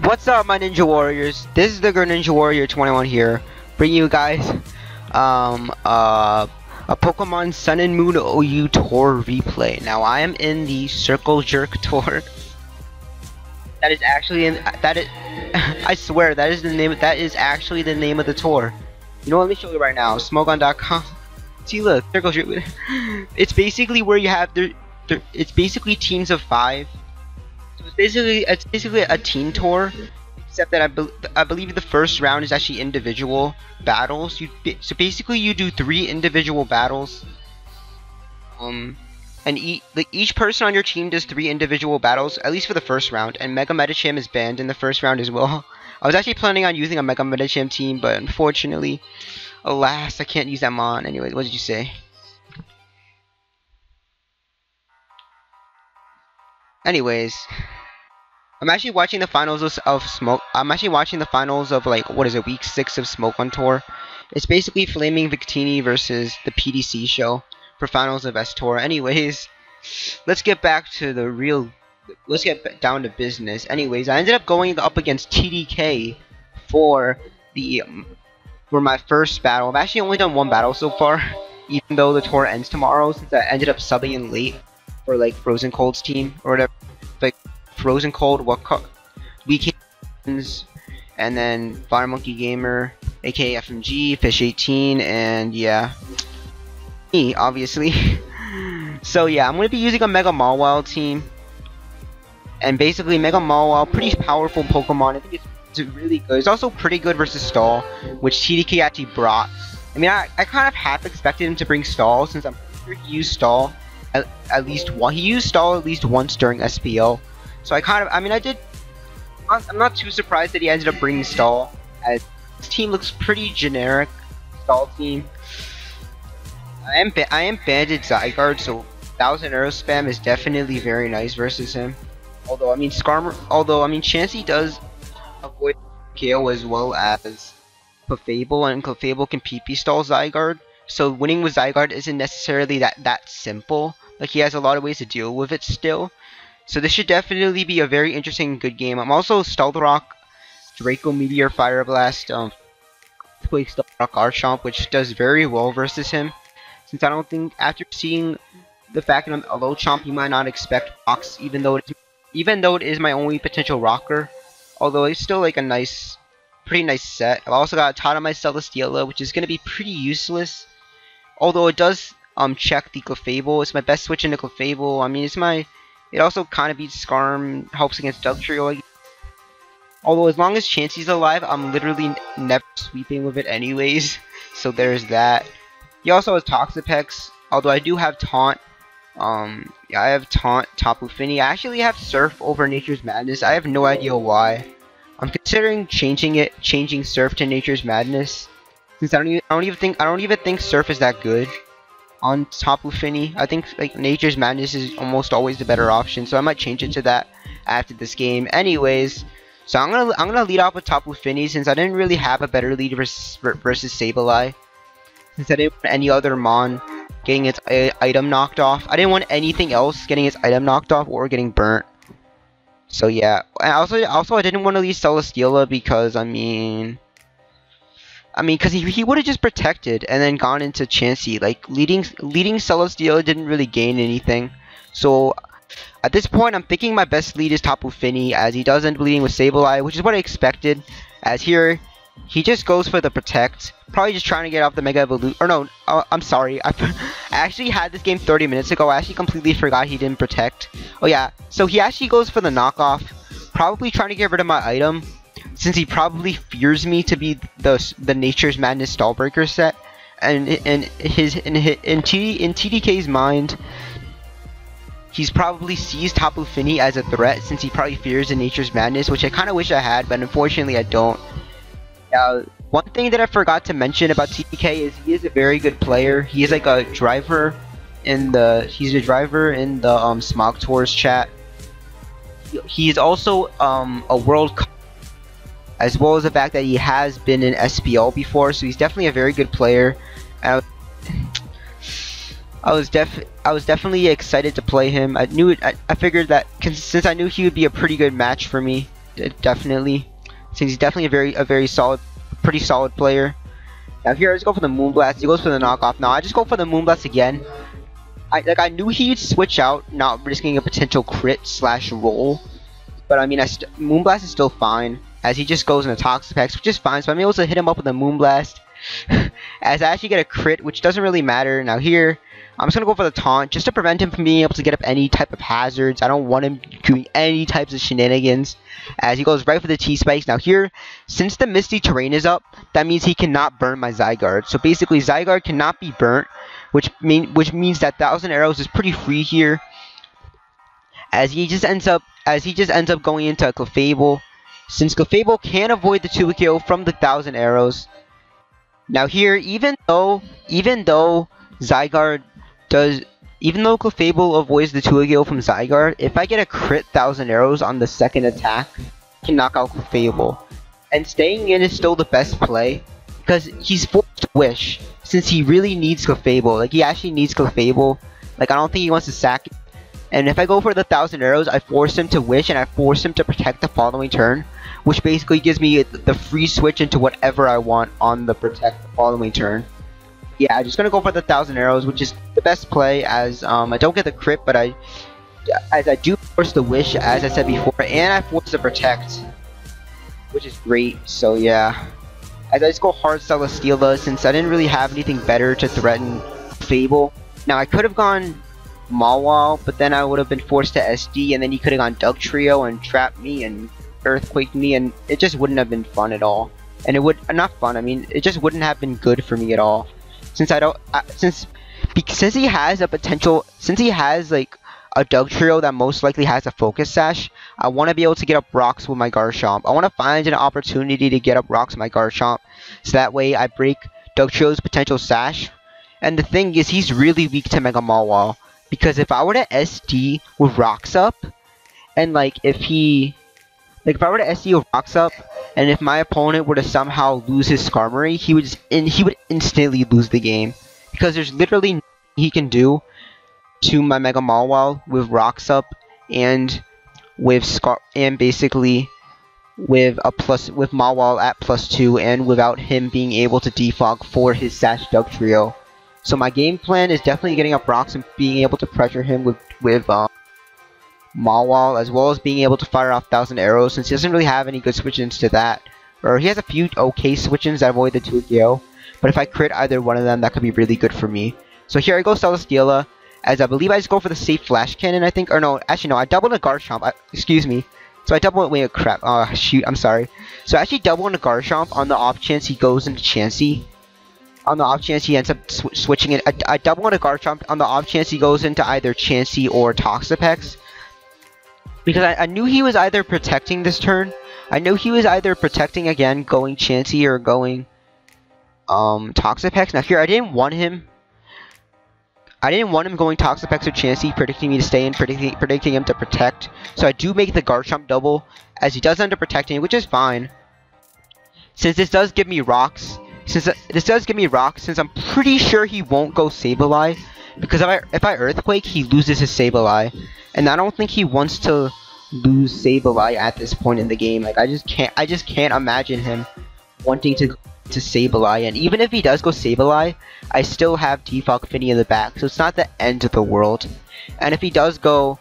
What's up, my Ninja Warriors? This is the Girl Ninja Warrior 21 here, bringing you guys um uh, a Pokemon Sun and Moon OU tour replay. Now I am in the Circle Jerk tour. That is actually I swear that is the name. That is actually the name of the tour. You know what? Let me show you right now. Smogon.com. See, look, Circle Jerk. It's basically where you have it's basically teams of 5. So it's basically a team tour, except that I believe the first round is actually individual battles. So basically you do 3 individual battles, and each person on your team does 3 individual battles, at least for the first round. And Mega Medicham is banned in the first round as well. I was actually planning on using a Mega Medicham team, but unfortunately, alas, I can't use that mon. Anyway, what did you say? Anyways, I'm actually watching the finals of Smoke. I'm actually watching the finals of, like, what is it, week 6 of Smoke on Tour. It's basically Flaming Victini versus the PDC show for finals of S Tour. Anyways, let's get back to the real. Let's get down to business. Anyways, I ended up going up against TDK for my first battle. I've actually only done 1 battle so far, even though the tour ends tomorrow, since I ended up subbing in late for, like, Frozen Cold's team or whatever. Like Frozen Cold, Weekends, and then Fire Monkey Gamer, aka FMG, Fish 18, and yeah, me obviously. So yeah, I'm gonna be using a Mega Mawile team, and basically Mega Mawile, pretty powerful Pokemon. I think it's really good. It's also pretty good versus Stall, which TDK actually brought. I mean, I kind of half expected him to bring Stall, since I'm pretty sure he used Stall at least one. He used Stall at least once during SPO. So I'm not too surprised that he ended up bringing Stall, as his team looks pretty generic. Stall team. I am banded Zygarde, so 1000 arrow spam is definitely very nice versus him. Although I mean Chansey does avoid KO as well as Clefable, and Clefable can PP stall Zygarde. So winning with Zygarde isn't necessarily that simple. Like, he has a lot of ways to deal with it still. So this should definitely be a very interesting, good game. I'm also Stealth Rock, Draco Meteor, Fire Blast, play Stealth Rock Archomp, which does very well versus him. Since I don't think, after seeing the fact that I'm a low chomp, you might not expect rocks, even though it is my only potential rocker. Although it's still like a pretty nice set. I've also got Tautomite Celesteela, which is gonna be pretty useless. Although it does check the Clefable. It's my best switch into Clefable. I mean, it also kind of beats Skarm, helps against Dugtrio. Although as long as Chansey's alive, I'm literally never sweeping with it anyways. So there's that. He also has Toxapex. Although I do have Taunt. Yeah, I have Taunt, Tapu Fini. I actually have Surf over Nature's Madness. I have no idea why. I'm considering changing Surf to Nature's Madness, since I don't even think Surf is that good on Tapu Fini. I think, like, Nature's Madness is almost always the better option, so I might change it to that after this game. Anyways, so I'm gonna lead off with Tapu Fini, since I didn't really have a better lead versus Sableye, since I didn't want any other mon getting its item knocked off. I didn't want anything else getting its item knocked off or getting burnt. So yeah, and also I didn't want to leave Celesteela because because he would have just protected and then gone into Chansey. Like, leading Celesteela didn't really gain anything. So at this point, I'm thinking my best lead is Tapu Fini, as he does end up leading with Sableye, which is what I expected. As here, he just goes for the protect, probably just trying to get off the Mega Evolution. Or no, I'm sorry, I actually had this game 30 minutes ago. I actually completely forgot he didn't protect. Oh yeah, so he actually goes for the knockoff, probably trying to get rid of my item, since he probably fears me to be the Nature's Madness Stallbreaker set, and in TDK's mind, he's probably sees Tapu Fini as a threat, since he probably fears the Nature's Madness, which I kind of wish I had, but unfortunately I don't. One thing that I forgot to mention about TDK is he is a very good player. He is like a driver in the Smog Tours chat. He is also a World Cup, as well as the fact that he has been in SPL before, so he's definitely a very good player. And I was definitely excited to play him. I figured that since I knew he would be a pretty good match for me definitely, since he's definitely a very solid, pretty solid player. Now here I just go for the Moonblast. He goes for the knockoff. Now I just go for the Moonblast again. I knew he'd switch out, not risking a potential crit slash roll. But I mean, Moonblast is still fine, as he just goes into Toxapex, which is fine. So I'm able to hit him up with a Moonblast, as I actually get a crit, which doesn't really matter. Now here, I'm just gonna go for the taunt, just to prevent him from being able to get up any type of hazards. I don't want him doing any types of shenanigans, as he goes right for the T-Spikes. Now here, since the Misty Terrain is up, that means he cannot burn my Zygarde. So basically, Zygarde cannot be burnt, which means that 1,000 Arrows is pretty free here, as he just ends up going into Clefable, since Clefable can avoid the 2-kill from the 1,000 Arrows. Now here, even though Clefable avoids the 2-kill from Zygarde, if I get a crit 1,000 Arrows on the second attack, I can knock out Clefable. And staying in is still the best play, because he's forced to wish, since he really needs Clefable. Like, he actually needs Clefable. Like, I don't think he wants to sack it. And if I go for the 1,000 Arrows, I force him to wish, and I force him to protect the following turn, which basically gives me the free switch into whatever I want on the protect the following turn. Yeah, I'm just gonna go for the 1,000 Arrows, which is the best play, as I don't get the crit, but I do force the wish, as I said before, and I force the protect, which is great. So yeah, as I just go hard Celesteela, since I didn't really have anything better to threaten Fable. Now I could have gone Mawile, but then I would have been forced to SD, and then he could have gone Dugtrio and trapped me and Earthquaked me, and it just wouldn't have been fun at all. And it would not fun. I mean, it just wouldn't have been good for me at all. Since since he has a potential, since he has like a Dugtrio that most likely has a Focus Sash, I want to be able to get up rocks with my Garchomp. I want to find an opportunity to get up rocks with my Garchomp, so that way I break Dugtrio's potential Sash. And the thing is, he's really weak to Mega Mawile. Because if I were to SD with Rocks Up, and if I were to SD with Rocks Up, and if my opponent were to somehow lose his Skarmory, he would instantly lose the game. Because there's literally nothing he can do to my Mega Mawile with Rocks Up, and basically with Mawile at +2, and without him being able to defog for his Sash Dugtrio. So my game plan is definitely getting up rocks and being able to pressure him with Mawile, as well as being able to fire off 1,000 Arrows, since he doesn't really have any good switch-ins to that. Or he has a few okay switch-ins that avoid the 2-KO, but if I crit either one of them, that could be really good for me. So here I go Celesteela, as I believe I just go for the safe Flash Cannon, I think. Or no, actually no, I doubled a Garchomp. Excuse me. So I double it. Wait, crap. Oh, shoot, I'm sorry. So I actually double into Garchomp on the off chance he goes into Chansey. On the off chance he ends up switching it. I double into Garchomp on the off chance he goes into either Chansey or Toxapex. Because I knew he was either protecting this turn. I knew he was either protecting again, going Chansey, or going Toxapex. Now here, I didn't want him going Toxapex or Chansey, predicting me to stay in, predicting him to protect. So I do make the Garchomp double, as he does end up protecting, which is fine. Since this does give me rocks. Since I'm pretty sure he won't go Sableye, because if I Earthquake, he loses his Sableye, and I don't think he wants to lose Sableye at this point in the game. Like, I just can't imagine him wanting to go to Sableye, and even if he does go Sableye, I still have Defog Finny in the back, so it's not the end of the world. And if he does go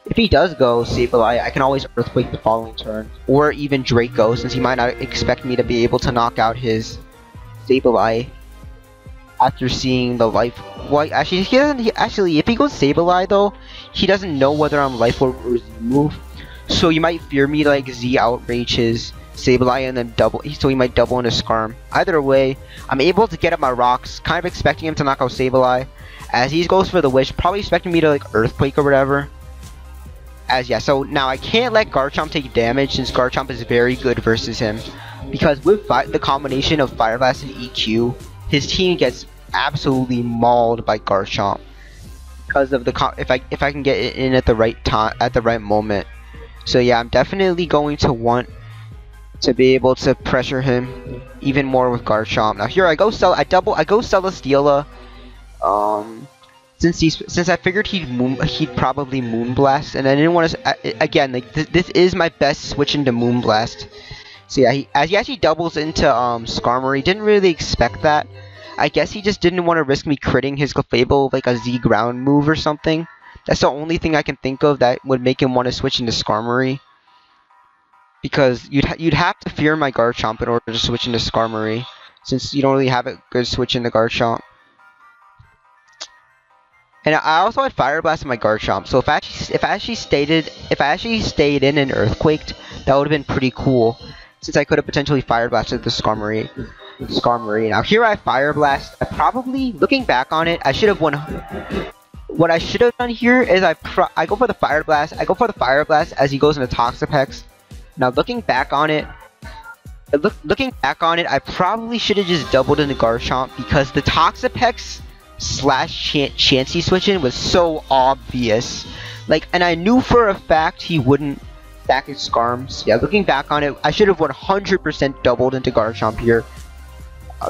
Sableye, I can always Earthquake the following turn, or even Draco, since he might not expect me to be able to knock out his Sableye after seeing the life. Well, actually, if he goes Sableye though, he doesn't know whether I'm life or Z move, so you might fear me to Z outrage his Sableye and then double. So he might double into Skarm. Either way, I'm able to get up my rocks, kind of expecting him to knock out Sableye, as he goes for the wish, probably expecting me to Earthquake or whatever. So now I can't let Garchomp take damage, since Garchomp is very good versus him. Because with the combination of Fire Blast and EQ, his team gets absolutely mauled by Garchomp. Because of if I can get it in at the right time, at the right moment. So yeah, I'm definitely going to want to be able to pressure him even more with Garchomp. Now here I go Celesteela. Since I figured he'd probably Moonblast, and I didn't want to again, like this is my best switch into Moonblast. So yeah, as he actually doubles into Skarmory, didn't really expect that. I guess he just didn't want to risk me critting his Clefable with like a Z ground move or something. That's the only thing I can think of that would make him want to switch into Skarmory. Because you'd have to fear my Garchomp in order to switch into Skarmory, since you don't really have a good switch into Garchomp. And I also had Fire Blast in my Garchomp, so if I actually stayed in and Earthquaked, that would have been pretty cool, since I could have potentially Fire Blasted the Skarmory. Now here I Fire Blast. I probably, looking back on it, I should have won. What I should have done here is I go for the Fire Blast. I go for the Fire Blast as he goes into Toxapex. Now looking back on it, I probably should have just doubled into Garchomp because the Toxapex / Chansey switch-in was so obvious. Like, and I knew for a fact he wouldn't stack his Skarms. Yeah, looking back on it, I should have 100% doubled into Garchomp here.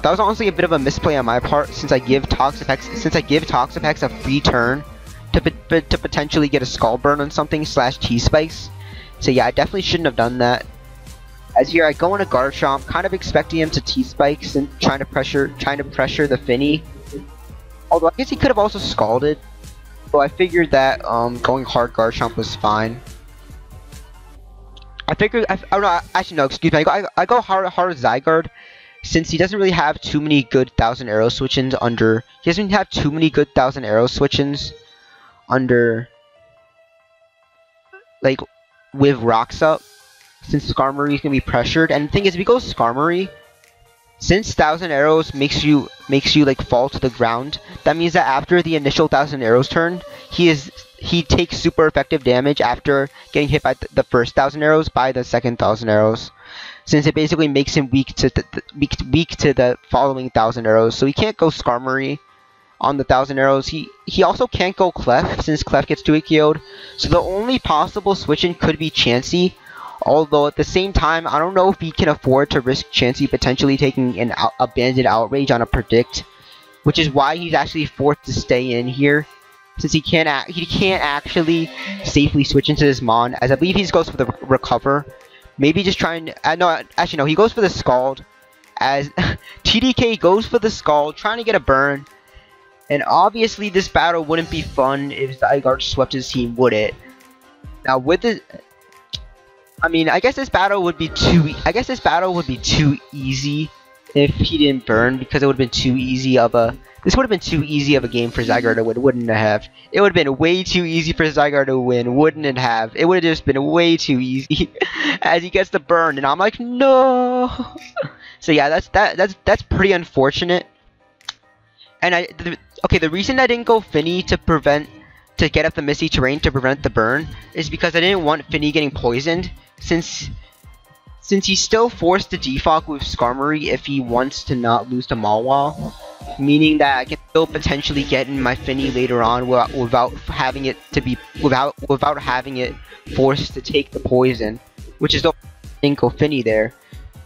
That was honestly a bit of a misplay on my part, since I give Toxapex a free turn to potentially get a Skull Burn on something / T-Spikes. So yeah, I definitely shouldn't have done that. As here I go into Garchomp, kind of expecting him to T-Spikes and trying to pressure the Finny. Although I guess he could have also Scalded. So I figured that going hard Garchomp was fine. Oh no, actually no, excuse me. I go hard Zygarde, since he doesn't really have too many good 1000 Arrow switch-ins under. He doesn't have too many good 1000 Arrow switch-ins under, like, with Rocks up, since Skarmory is gonna be pressured. And the thing is, if he goes Skarmory, since 1000 Arrows makes you like fall to the ground, that means that after the initial 1000 Arrows turn, he takes super effective damage after getting hit by the first 1000 Arrows by the second 1000 Arrows, since it basically makes him weak to the following 1000 Arrows. So he can't go Skarmory on the 1000 Arrows. He also can't go Clef, since Clef gets 2-hit KO'd. So the only possible switch-in could be Chansey. Although at the same time, I don't know if he can afford to risk Chansey potentially taking a Banded Outrage on a Predict, which is why he's actually forced to stay in here, since he can't actually safely switch into this Mon. As I believe he goes for the Recover, maybe just trying. No, actually no, he goes for the Scald. As TDK goes for the Scald, trying to get a burn. And obviously this battle wouldn't be fun if Zygarde swept his team, would it? Now with the, I mean, I guess this battle would be too easy if he didn't burn, because it would have been too easy of a. This would have been too easy of a game for Zygarde to win, wouldn't it have? It would have been way too easy for Zygarde to win, wouldn't it have? It would have just been way too easy as he gets the burn, and I'm like, no. So yeah, that's pretty unfortunate. And the reason I didn't go Finny to get up the Misty Terrain to prevent the burn is because I didn't want Finny getting poisoned, since he's still forced to defog with Skarmory if he wants to not lose to Mawile, meaning that I can still potentially get in my Finny later on without having it forced to take the poison, which is the thing go Finny there.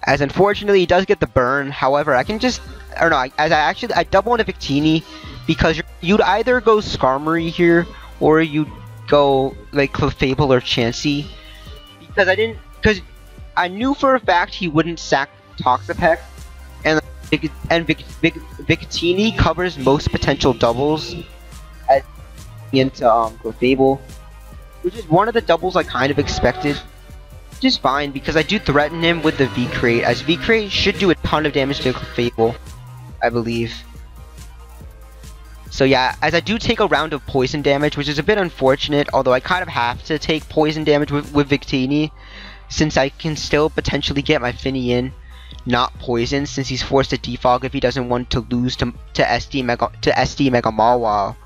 As unfortunately he does get the burn. However, I can just, or no, I double into Victini, because you'd either go Skarmory here or you'd go like Clefable or Chansey, because I knew for a fact he wouldn't sack Toxapex, and Victini covers most potential doubles into Clefable, which is one of the doubles I kind of expected. Which is fine, because I do threaten him with the V-Crate, as V-Crate should do a ton of damage to Clefable, I believe. So yeah, as I do take a round of poison damage, which is a bit unfortunate, although I kind of have to take poison damage with Victini, since I can still potentially get my Finny in, not poison, since he's forced to defog if he doesn't want to lose to SD Mega Mawile.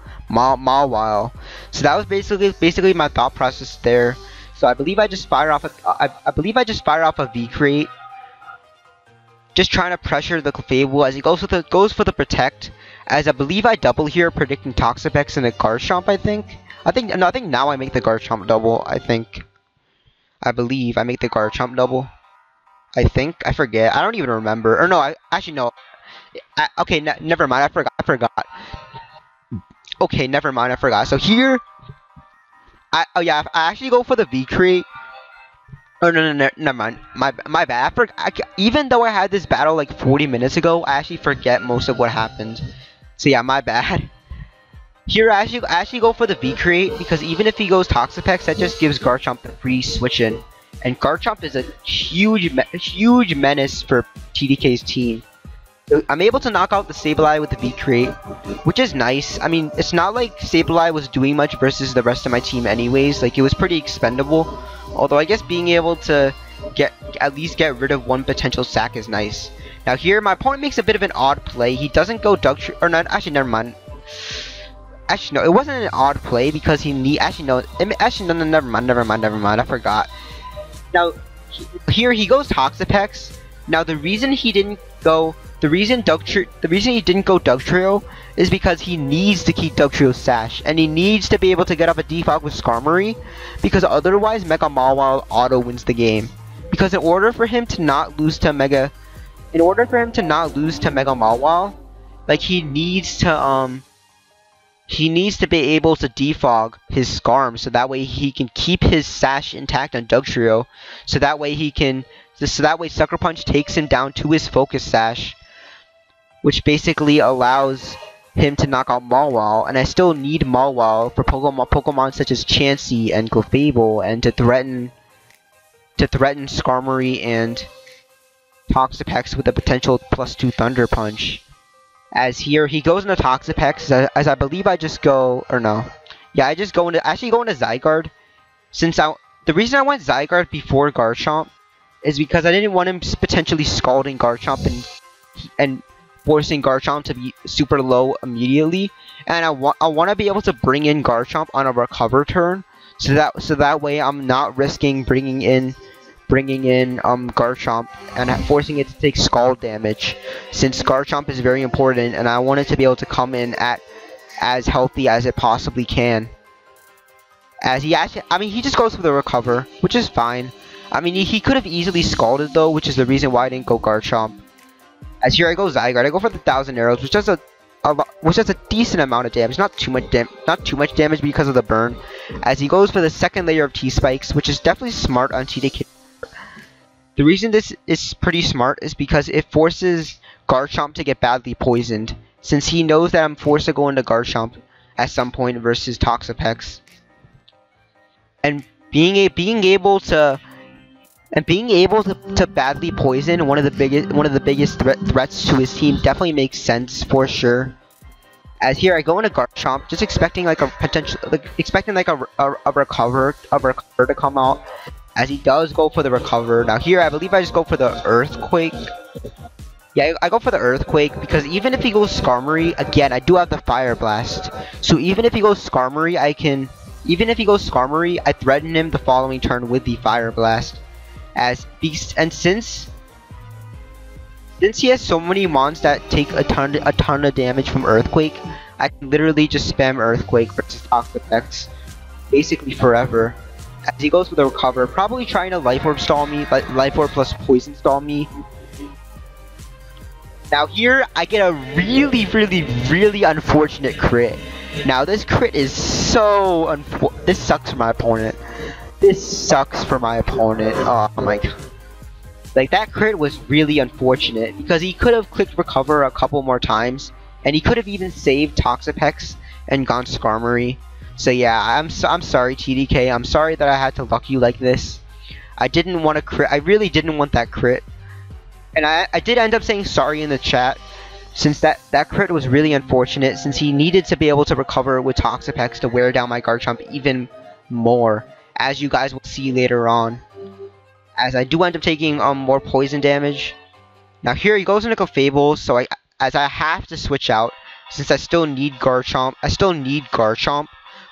So that was basically my thought process there. So I believe I just fire off a V-Crate, just trying to pressure the Clefable as he goes for the Protect. As I believe I double here, predicting Toxapex and a Garchomp. I think now I make the Garchomp double. I believe I make the Garchomp double. I forget. I don't even remember. Or no, actually no. Okay, never mind. I forgot. okay, never mind, I forgot. So here, oh yeah, I actually go for the V create. Oh no, never mind. My bad. Even though I had this battle like 40 minutes ago, I actually forget most of what happened. So yeah, my bad. Here I actually go for the V create because even if he goes Toxapex, that just gives Garchomp the free switch in, and Garchomp is a huge menace for TDK's team. So I'm able to knock out the Sableye with the V create, which is nice. I mean, it's not like Sableye was doing much versus the rest of my team anyways. Like, it was pretty expendable. Although I guess being able to at least get rid of one potential sack is nice. Now here, my opponent makes a bit of an odd play. He doesn't go Dugtrio, or not. Actually, never mind. Actually, no, it wasn't an odd play because he no, never mind. I forgot. Now here he goes Toxapex. Now the reason he didn't go Dugtrio is because he needs to keep Dugtrio's sash, and he needs to be able to get up a defog with Skarmory, because otherwise Mega Mawile auto wins the game. Because in order for him to not lose to Mega Mawile, like, he needs to be able to defog his Skarm, so that way he can keep his sash intact on Dugtrio, so that way Sucker Punch takes him down to his focus sash, which basically allows him to knock out Mawile. And I still need Mawile for Pokemon such as Chansey and Clefable, and to threaten Skarmory and Toxapex with a potential +2 Thunder Punch. As here he goes into Toxapex, as I believe I just go, or no, yeah, I just go into Zygarde. The reason I went Zygarde before Garchomp is because I didn't want him potentially scalding Garchomp and forcing Garchomp to be super low immediately, and I want to be able to bring in Garchomp on a recover turn, so that way I'm not risking bringing in Garchomp and forcing it to take scald damage, since Garchomp is very important and I want it to be able to come in at as healthy as it possibly can. As he just goes for the recover, which is fine. I mean, he could have easily scalded though, which is the reason why I didn't go Garchomp. As here I go Zygarde. I go for the 1,000 arrows, which does a decent amount of damage, not too much damage because of the burn. As he goes for the second layer of T-Spikes, which is definitely smart on TDK. The reason this is pretty smart is because it forces Garchomp to get badly poisoned, since he knows that I'm forced to go into Garchomp at some point versus Toxapex. And being able to badly poison one of the biggest threats to his team definitely makes sense for sure. As here I go into Garchomp, just expecting like a recover to come out. As he does go for the recover. Now here I believe I just go for the Earthquake. Yeah, I go for the Earthquake because even if he goes Skarmory, again I do have the Fire Blast. So even if he goes Skarmory, I threaten him the following turn with the Fire Blast. Since he has so many mons that take a ton of damage from Earthquake, I can literally just spam Earthquake versus Toxapex basically forever. As he goes for the recover, probably trying to Life Orb stall me, but Life Orb plus Poison stall me. Now here I get a really unfortunate crit. Now this crit is so this sucks for my opponent. Oh my god. Like, that crit was really unfortunate because he could have clicked recover a couple more times, and he could have even saved Toxapex and gone Skarmory. So yeah, I'm sorry TDK. I'm sorry that I had to luck you like this. I didn't want to crit. I really didn't want that crit. And I did end up saying sorry in the chat, since that crit was really unfortunate, since he needed to be able to recover with Toxapex to wear down my Garchomp even more, as you guys will see later on. As I do end up taking more poison damage. Now here he goes into Clefable, so I have to switch out, since I still need Garchomp.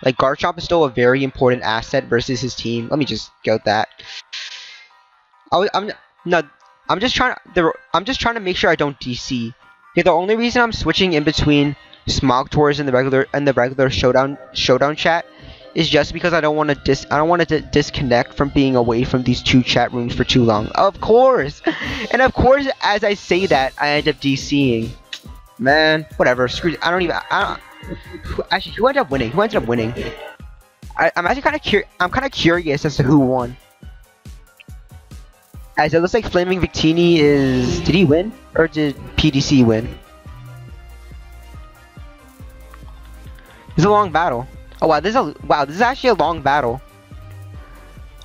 Like, Garchomp is still a very important asset versus his team. Let me just get that. I'm just trying to make sure I don't DC. Okay, the only reason I'm switching in between Smogtors and the regular showdown chat is just because I don't want to disconnect from being away from these two chat rooms for too long. Of course, and of course, as I say that, I end up DCing. Man, whatever. Screw. I Actually, who ended up winning? Who ended up winning? I'm actually kind of curious as to who won. As it looks like Flaming Victini is... Did he win? Or did PDC win? It's a long battle. Oh wow, this is actually a long battle.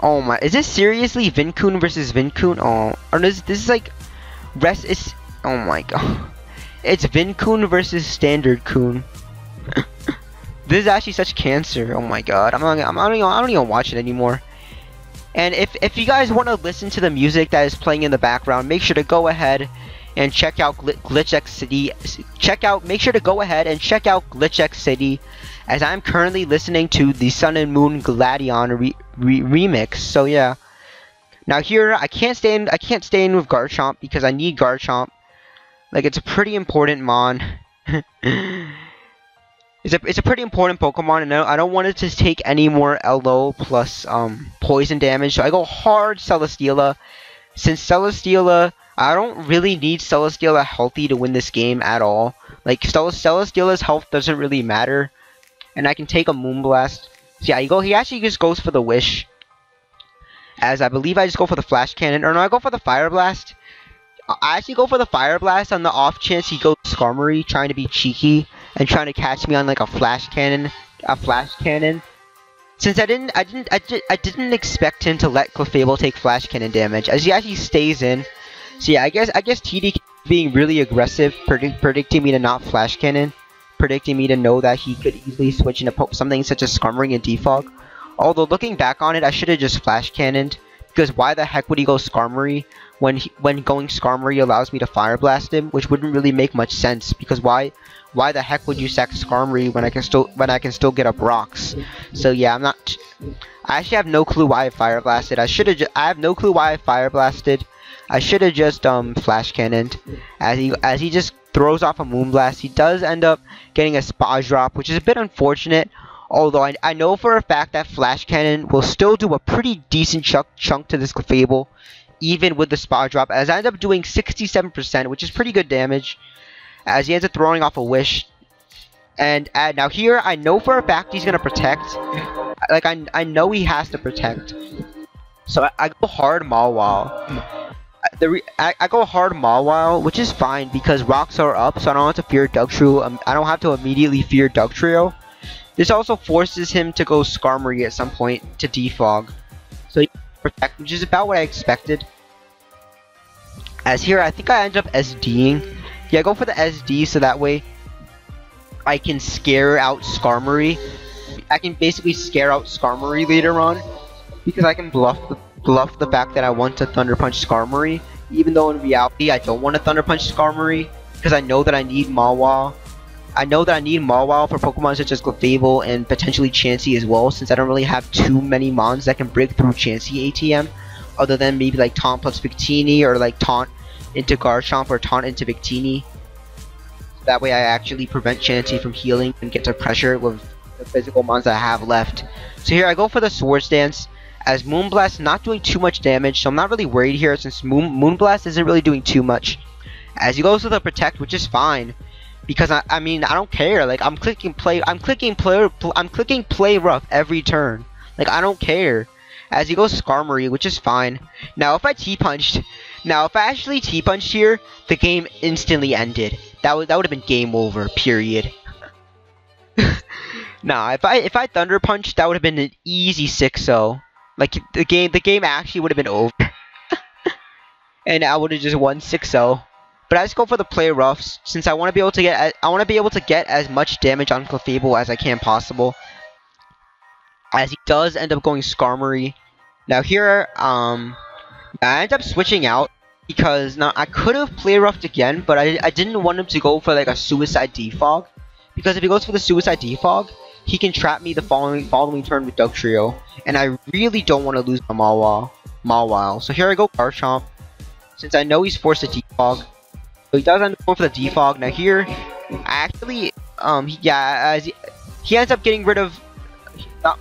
Oh my, is this seriously Vincoon versus Vincoon? Oh, or this is like... Oh my god. It's Vincoon versus Standard Coon. This is actually such cancer. Oh my god, I don't even watch it anymore. And if you guys want to listen to the music that is playing in the background, make sure to go ahead and check out GlitchX City. Make sure to go ahead and check out GlitchX City, as I'm currently listening to the Sun and Moon Gladion remix. So yeah. Now here I can't stay in with Garchomp because I need Garchomp. Like, it's a pretty important mon. It's a pretty important Pokemon, and I don't want it to take any more LO plus poison damage. So I go hard Celesteela. Since Celesteela, I don't really need Celesteela healthy to win this game at all. Like, Celesteela's health doesn't really matter, and I can take a Moonblast. So yeah, he actually just goes for the Wish. As I believe I just go for the Flash Cannon, or no, I go for the Fire Blast. I actually go for the Fire Blast on the off chance he goes Skarmory, trying to be cheeky and trying to catch me on like a Flash Cannon. Since I didn't expect him to let Clefable take Flash Cannon damage, as he actually stays in. So yeah, I guess TD being really aggressive, predicting me to not Flash Cannon, predicting me to know that he could easily switch into something such as Skarmory and Defog. Although looking back on it, I should have just Flash Cannoned, because why the heck would he go Skarmory when going Skarmory allows me to Fire Blast him, which wouldn't really make much sense, because why the heck would you sack Skarmory when I can still get up rocks? So yeah, I actually have no clue why I Fire Blasted. I have no clue why I Fire Blasted. I should have just Flash Cannoned. As he just throws off a Moonblast, he does end up getting a Spa Drop, which is a bit unfortunate. Although I know for a fact that Flash Cannon will still do a pretty decent chunk to this Clefable, even with the Spa Drop, as I end up doing 67%, which is pretty good damage, as he ends up throwing off a Wish. And now here, I know for a fact he's going to protect. Like, I know he has to protect. So I go hard Mawile. I go hard Mawile, which is fine, because rocks are up, so I don't have to fear Dugtrio. I don't have to immediately fear Dugtrio. This also forces him to go Skarmory at some point to defog. So he protect, which is about what I expected. As here, I think I end up SDing. Yeah, I go for the SD so that way I can scare out Skarmory. I can basically scare out Skarmory later on, because I can bluff the fact that I want to Thunder Punch Skarmory, even though in reality I don't want to Thunder Punch Skarmory, because I know that I need Mawile. I know that I need Mawile for Pokemon such as Clefable and potentially Chansey as well, since I don't really have too many Mons that can break through Chansey ATM, other than maybe like Taunt plus Victini, or like Taunt into Garchomp or Taunt into Victini. So that way I actually prevent Chansey from healing and get to pressure with the physical Mons that I have left. So here I go for the Swords Dance, as Moonblast not doing too much damage, so I'm not really worried here since Moonblast isn't really doing too much. As he goes with the Protect, which is fine. Because I mean, I don't care. Like, I'm clicking play rough every turn. Like, I don't care. As he goes Skarmory, which is fine. Now if I actually T-punched here, the game instantly ended. That would have been game over, period. Nah, if I Thunder Punch, that would have been an easy 6-0. Like, the game actually would have been over. And I would have just won 6-0. But I just go for the play roughs, since I want to be able to get as much damage on Clefable as I can possible. As he does end up going Skarmory. Now here, I end up switching out, because now I could have play roughed again, but I didn't want him to go for like a Suicide Defog, because if he goes for the Suicide Defog, he can trap me the following turn with Dugtrio, and I really don't want to lose my Mawile. So here I go Garchomp, since I know he's forced to Defog. So he does end up going for the Defog. Now here, actually, he ends up getting rid of.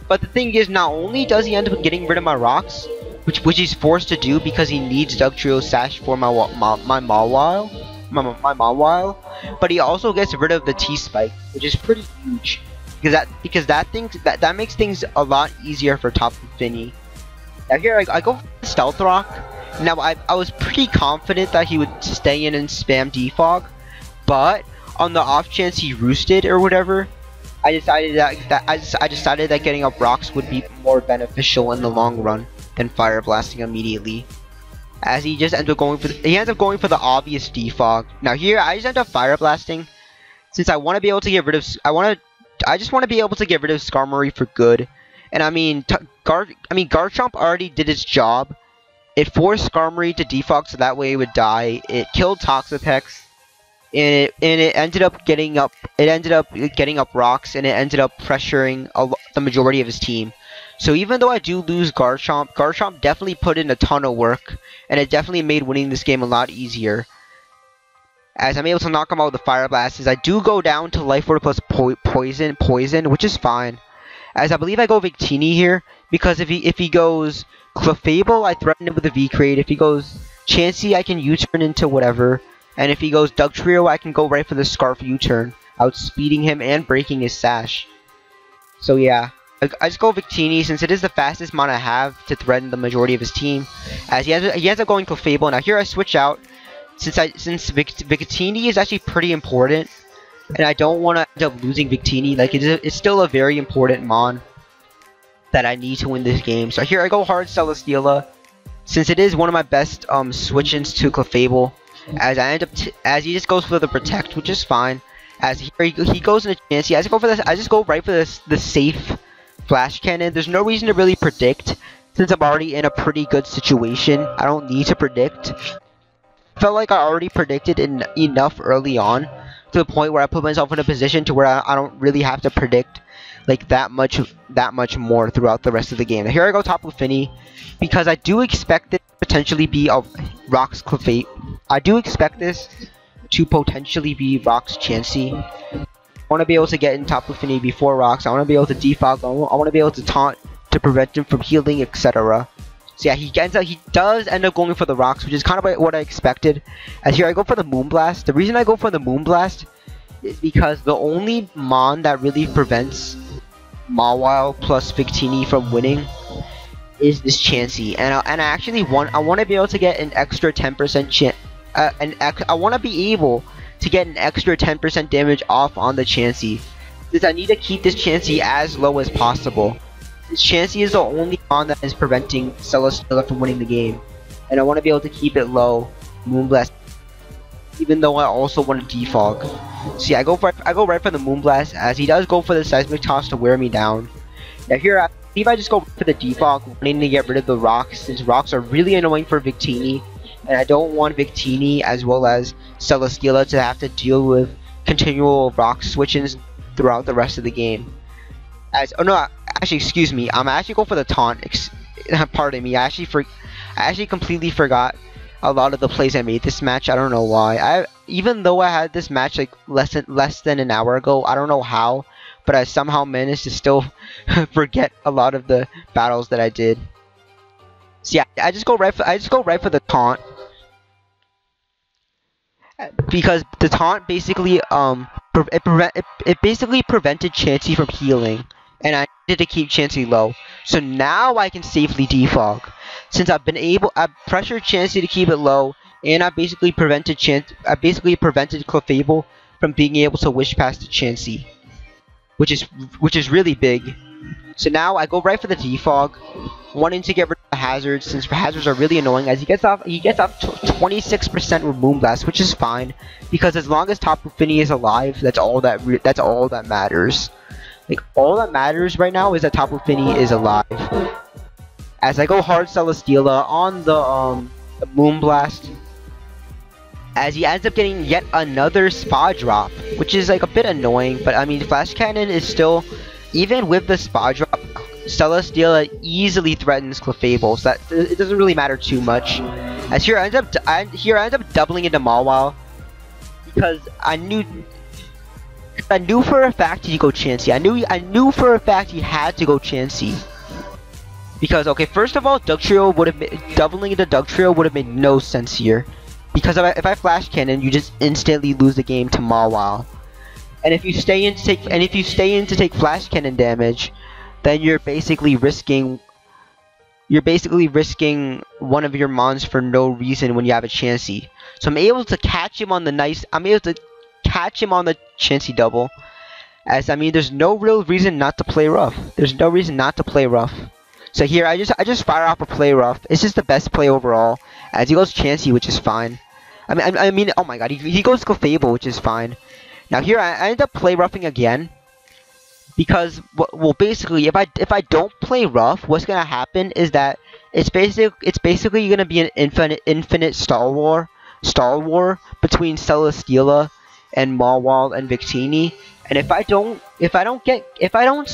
But the thing is, not only does he end up getting rid of my rocks, which he's forced to do because he needs Dugtrio Sash for my Mawile. my Mawile, but he also gets rid of the T-Spike, which is pretty huge. Because that makes things a lot easier for Tapu Fini. Now here I go for Stealth Rock. Now I was pretty confident that he would stay in and spam Defog, but on the off chance he roosted or whatever, I decided that getting up rocks would be more beneficial in the long run than Fire Blasting immediately. As he just ends up going for the obvious Defog. Now here I just end up Fire Blasting since I want to be able to get rid of I just want to be able to get rid of Skarmory for good. And I mean Garchomp already did its job. It forced Skarmory to defog so that way it would die. It killed Toxapex. And it ended up getting up rocks, and it ended up pressuring the majority of his team. So even though I do lose Garchomp definitely put in a ton of work, and it definitely made winning this game a lot easier. As I'm able to knock him out with the Fire Blasts, I do go down to Life Orb plus Poison, which is fine. As I believe I go Victini here, because if he goes Clefable, I threaten him with a V-Crate. If he goes Chansey, I can U-turn into whatever. And if he goes Dugtrio, I can go right for the Scarf U-turn, outspeeding him and breaking his Sash. So yeah, I just go Victini since it is the fastest mon I have to threaten the majority of his team. As he ends up going Clefable. Now here I switch out since Victini is actually pretty important, and I don't want to end up losing Victini. Like it's still a very important mon that I need to win this game. So here I go hard Celesteela since it is one of my best switch-ins to Clefable. As he just goes for the Protect, which is fine. As he goes into Chansey, I just go right for the safe Flash Cannon. There's no reason to really predict since I'm already in a pretty good situation. I don't need to predict. Felt like I already predicted enough early on to the point where I put myself in a position to where I don't really have to predict like that much more throughout the rest of the game. Now here I go Tapu Fini because I do expect it to potentially be a Rocks Clefable. I do expect this to potentially be Rocks Chansey. I want to be able to get in Tapu Fini before Rocks. I want to be able to defog. I want to be able to taunt to prevent him from healing, etc. So yeah, he does end up going for the Rocks, which is kind of what I expected. As here I go for the Moonblast. The reason I go for the Moonblast is because the only mon that really prevents Mawile plus Victini from winning is this Chansey, and I actually want to be able to get an extra 10% chance. I want to be able to get an extra 10% damage off on the Chansey, since I need to keep this Chansey as low as possible. This Chansey is the only mon that is preventing Celesteela from winning the game, and I want to be able to keep it low. Moonblast, even though I also want to defog. So yeah, I go right for the Moonblast, as he does go for the Seismic Toss to wear me down. Now here I believe I just go for the defog, wanting to get rid of the Rocks, since Rocks are really annoying for Victini. And I don't want Victini as well as Celesteela to have to deal with continual rock switches throughout the rest of the game. Actually, excuse me. I'm actually going for the taunt. Pardon me. I actually completely forgot a lot of the plays I made this match. I don't know why. Even though I had this match like less than an hour ago, I don't know how, but I somehow managed to still forget a lot of the battles that I did. So yeah, I just go right for the taunt. Because the taunt basically it basically prevented Chansey from healing, and I needed to keep Chansey low. So now I can safely defog, since I've pressured Chansey to keep it low, and I basically prevented Clefable from being able to wish past the Chansey, which is really big. So now I go right for the defog, wanting to get rid of the hazards, since hazards are really annoying. As he gets off 26% with Moonblast, which is fine, because as long as Tapu Fini is alive, that's all that matters. Like, all that matters right now is that Tapu Fini is alive. As I go hard Celesteela on the Moonblast, as he ends up getting yet another Spa Drop, which is like a bit annoying, but I mean Flash Cannon is still, even with the Spa Drop, Celesteela easily threatens Clefable, so that it doesn't really matter too much. As here I end up doubling into Mawile, because I knew for a fact he'd go Chansey. I knew for a fact he had to go Chansey. Because okay, first of all, doubling into Dugtrio would have made no sense here. because if I flash cannon, you just instantly lose the game to Mawile. And if you stay in to take flash cannon damage, then you're basically risking one of your mons for no reason when you have a Chansey. So I'm able to catch him on the Chansey double. As I mean, there's no real reason not to play rough. There's no reason not to play rough. So here I just fire off a play rough. It's just the best play overall. As he goes Chansey, which is fine. I mean, oh my god, he goes Clefable, which is fine. Now here I end up play roughing again. Because, well, basically, if I don't play rough, what's gonna happen is that it's basically gonna be an infinite stall war between Celesteela and Mawile and Victini. And if I don't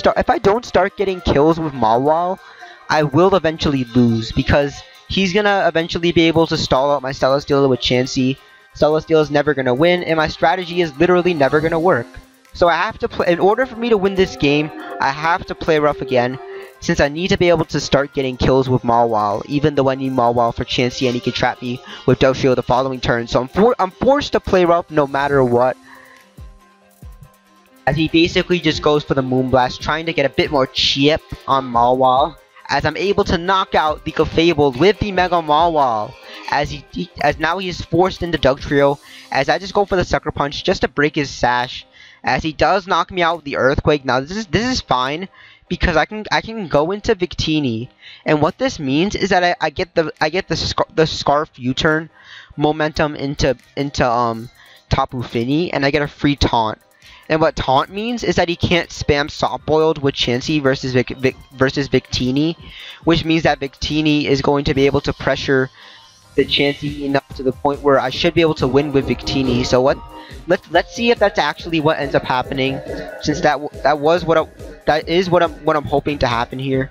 start getting kills with Mawile, I will eventually lose because he's gonna eventually be able to stall out my Celesteela with Chansey. Celesteela is never gonna win, and my strategy is literally never gonna work. So I have to play, in order for me to win this game, I have to play rough again, since I need to be able to start getting kills with Mawile, even though I need Mawile for Chansey and he can trap me with Dosho the following turn. So I'm forced to play rough no matter what. As he basically just goes for the Moonblast, trying to get a bit more chip on Mawile, as I'm able to knock out the Clefable with the Mega Mawile. As now he is forced into Dugtrio, as I just go for the Sucker Punch just to break his sash. As he does knock me out with the Earthquake. Now this is fine because I can go into Victini, and what this means is that I get the Scarf U-turn momentum into Tapu Fini, and I get a free taunt. And what taunt means is that he can't spam Soft Boiled with Chansey versus Victini, which means that Victini is going to be able to pressure the Chansey enough to the point where I should be able to win with Victini. So let's see if that's actually what ends up happening, since that is what I'm hoping to happen here.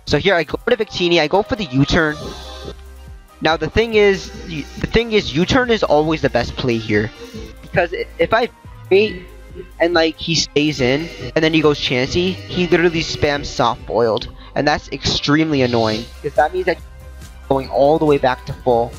So here I go to Victini, I go for the U-turn. Now the thing is U-turn is always the best play here, because if I wait and like he stays in and then he goes Chansey, he literally spams Soft Boiled, and that's extremely annoying because that means that going all the way back to full,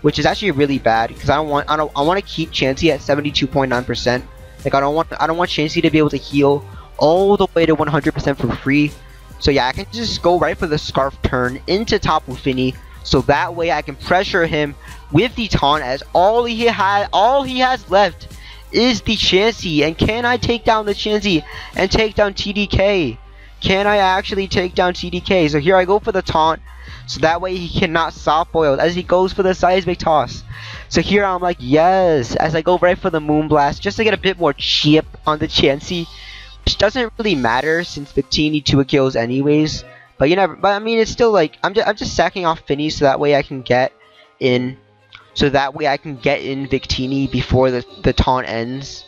which is actually really bad because I want to keep Chansey at 72.9%. Like I don't want Chansey to be able to heal all the way to 100% for free. So yeah, I can just go right for the Scarf turn into Tapu Fini, so that way I can pressure him with the taunt, as all he has left is the Chansey. And can I take down the Chansey and take down TDK? Can I actually take down TDK? So here I go for the taunt, so that way he cannot Soft Boil as he goes for the Seismic Toss. So here I'm like, yes, as I go right for the Moonblast just to get a bit more chip on the Chansey, which doesn't really matter since Victini 2 kills anyways. But I mean, it's still like I'm just sacking off Fini so that way I can get in. So that way I can get in Victini before the taunt ends.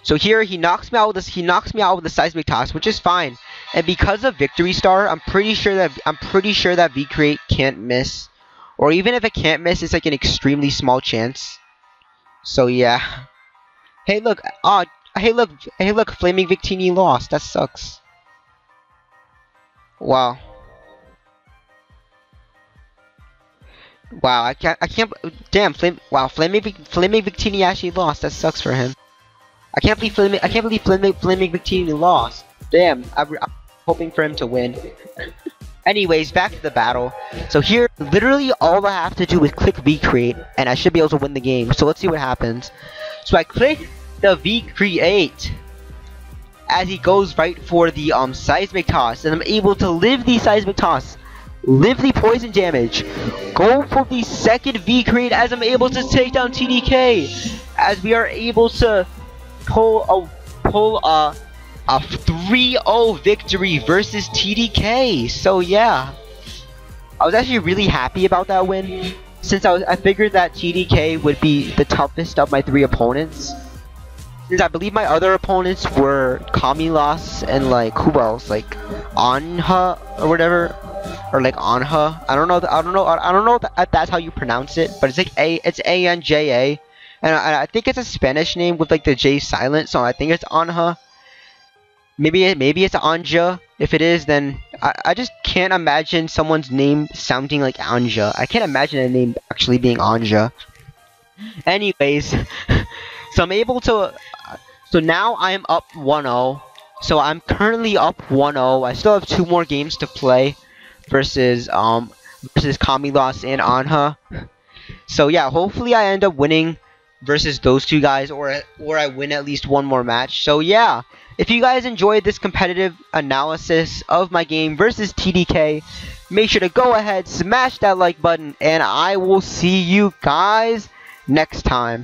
So here he knocks me out with the Seismic Toss, which is fine. And because of Victory Star, I'm pretty sure that V-Create can't miss. Or even if it can't miss, it's like an extremely small chance. So yeah. Hey look, Flaming Victini lost. That sucks. Wow. Wow, I can't, damn, Flaming Victini actually lost. That sucks for him. I can't believe Flaming Victini lost. Damn, I'm hoping for him to win. Anyways, back to the battle. So here, literally all I have to do is click V-Create, and I should be able to win the game. So let's see what happens. So I click the V-Create, as he goes right for the Seismic Toss, and I'm able to live the Seismic Toss, live the poison damage, go for the second V-Create as I'm able to take down TDK, as we are able to pull a 3-0 victory versus TDK. So yeah, I was actually really happy about that win, since I figured that TDK would be the toughest of my 3 opponents. Since I believe my other opponents were Kamilas and like who else, like Anha or whatever, or like Anha. I don't know if that's how you pronounce it, but it's like it's ANJA, and I think it's a Spanish name with like the J silent, so I think it's Anha. Maybe it's Anja. If it is, then I just can't imagine someone's name sounding like Anja. I can't imagine a name actually being Anja. Anyways, so I'm able to. So now I am up 1-0. So I'm currently up 1-0. I still have 2 more games to play versus Kamilos and Anha. So yeah, hopefully I end up winning versus those 2 guys, or I win at least 1 more match. So yeah, if you guys enjoyed this competitive analysis of my game versus TDK, make sure to go ahead, smash that like button, and I will see you guys next time.